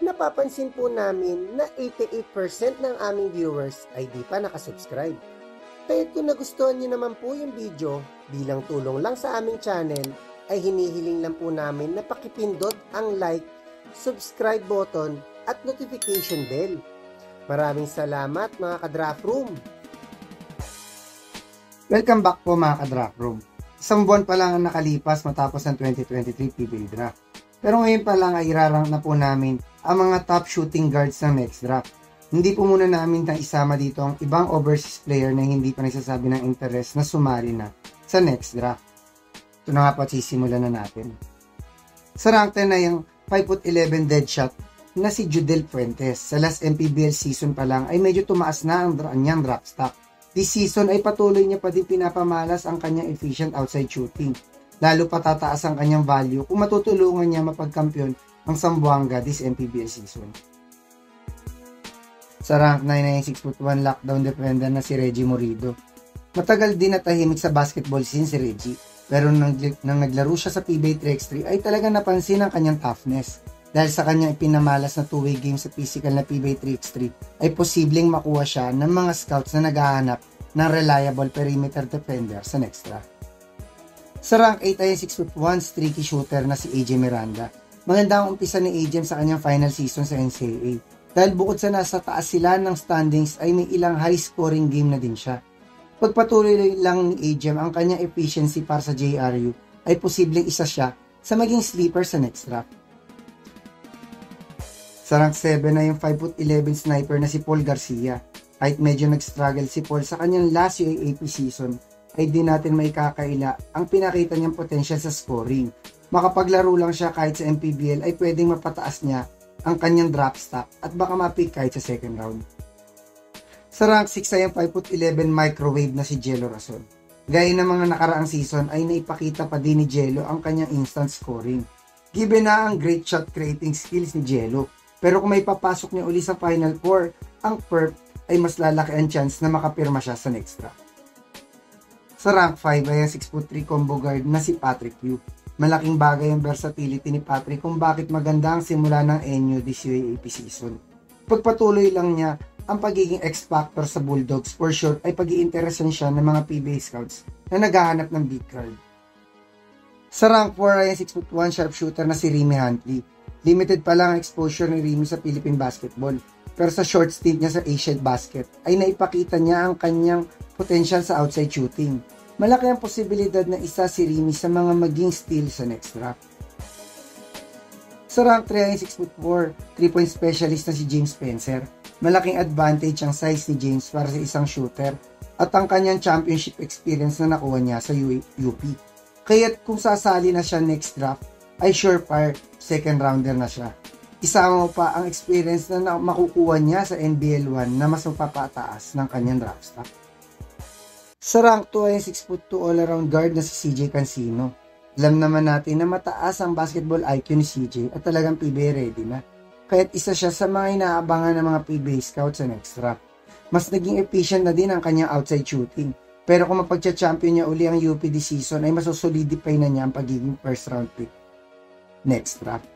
napapansin po namin na 88% ng aming viewers ay di pa nakasubscribe. Kaya kung nagustuhan niyo naman po yung video, bilang tulong lang sa aming channel, ay hinihiling lang po namin na pakipindot ang like, subscribe button at notification bell. Maraming salamat mga ka-Draft Room! Welcome back po mga ka-Draft Room. Isang buwan pa lang ang nakalipas matapos ng 2023 PBA Draft. Pero ngayon pa lang ay irarang na po namin ang mga top shooting guards ng next draft. Hindi po muna namin na isama dito ang ibang overseas player na hindi pa nagsasabi ng interest na sumali na sa next draft. Ito na nga po at sisimulan na natin. Sa rank 10 na yung 5'11" deadshot na si Judel Fuentes. Sa last MPBL season pa lang ay medyo tumaas na ang kanyang draft stock. This season ay patuloy niya pa din pinapamalas ang kanyang efficient outside shooting. Lalo pa tataas ang kanyang value kung matutulungan niya mapagkampiyon ang Zamboanga this MPBL season. Sa rank 9 ay 6'1" lockdown defender na si Reggie Morido. Matagal din natahimik sa basketball scene si Reggie, pero nang naglaro siya sa PBA 3x3 ay talagang napansin ang kanyang toughness. Dahil sa kanyang ipinamalas na two-way game sa physical na PBA 3x3 ay posibleng makuha siya ng mga scouts na naghahanap ng reliable perimeter defender sa next draft. Sa rank 8 ay 6'1" streaky shooter na si AJ Miranda. Maganda ang umpisa ni AJ sa kanyang final season sa NCAA. Dahil bukod sa nasa taas sila ng standings ay may ilang high scoring game na din siya. Pagpatuloy lang ni AJ ang kanyang efficiency para sa JRU ay posibleng isa siya sa maging sleeper sa next draft. Sa rank 7 na yung 5'11" sniper na si Paul Garcia. Kahit medyo nag-struggle si Paul sa kanyang last UAAP season, ay di natin may kakaila ang pinakita niyang potential sa scoring. Makapaglaro lang siya kahit sa MPBL ay pwedeng mapataas niya ang kanyang draft stock at baka ma-pick kahit sa second round. Sa rank 6 ay ang 5'11" microwave na si Jello Rason. Gaya ng mga nakaraang season ay naipakita pa din ni Jello ang kanyang instant scoring. Given na ang great shot creating skills ni Jello, pero kung may papasok niya uli sa Final Four, ang Perp ay mas lalaki ang chance na makapirma siya sa next draft. Sa rank 5 ay ang 6'3" combo guard na si Patrick Yu. Malaking bagay ang versatility ni Patrick kung bakit maganda ang simula ng NU this UAAP season. Pagpatuloy lang niya ang pagiging X-factor sa Bulldogs, for sure ay pag-iinteresan siya ng mga PBA scouts na naghahanap ng big guard. Sa rank 4 ay ang 6'1" sharpshooter na si Remy Huntley. Limited pa lang ang exposure ni Remy sa Philippine basketball, pero sa short stint niya sa Asian basket ay naipakita niya ang kanyang potential sa outside shooting. Malaki ang posibilidad na isa si Remy sa mga maging steal sa next draft. Sa rank 3 ay 6'4", 3-point specialist na si James Spencer. Malaking advantage ang size ni James para sa isang shooter at ang kanyang championship experience na nakuha niya sa UP. Kaya't kung sasali na siya next draft, ay surefire second rounder na siya. Isama mo pa ang experience na makukuha niya sa NBL 1 na mas mapapataas ng kanyang draft stock. Sa rank 2 ay 6'2" all-around guard na si CJ Cancino. Alam naman natin na mataas ang basketball IQ ni CJ at talagang PBA ready na. Kaya't isa siya sa mga inaabangan ng mga PBA scouts sa next draft. Mas naging efficient na din ang kanyang outside shooting. Pero kung mapagcha-champion niya uli ang UP this season ay masosolidify na niya ang pagiging first round pick next draft.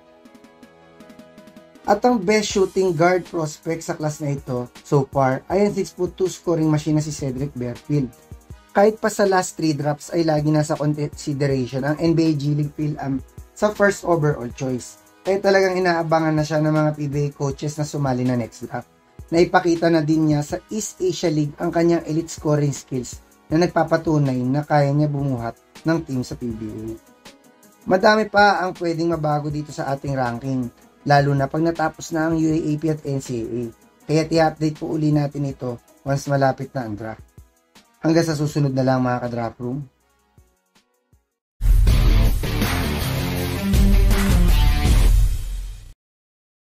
At ang best shooting guard prospect sa class na ito so far ay ang 6'2" scoring machine na si Cedric Berfield. Kahit pa sa last 3 drafts ay lagi nasa consideration ang NBA G League Phil-Am sa first overall choice. Kaya talagang inaabangan na siya ng mga PBA coaches na sumali na next draft. Naipakita na din niya sa East Asia League ang kanyang elite scoring skills na nagpapatunay na kaya niya bumuhat ng team sa PBA. Madami pa ang pwedeng mabago dito sa ating ranking, lalo na pag natapos na ang UAAP at NCAA. Kaya i-update po uli natin ito once malapit na ang draft. Hanggang sa susunod na lang mga ka-Draft Room.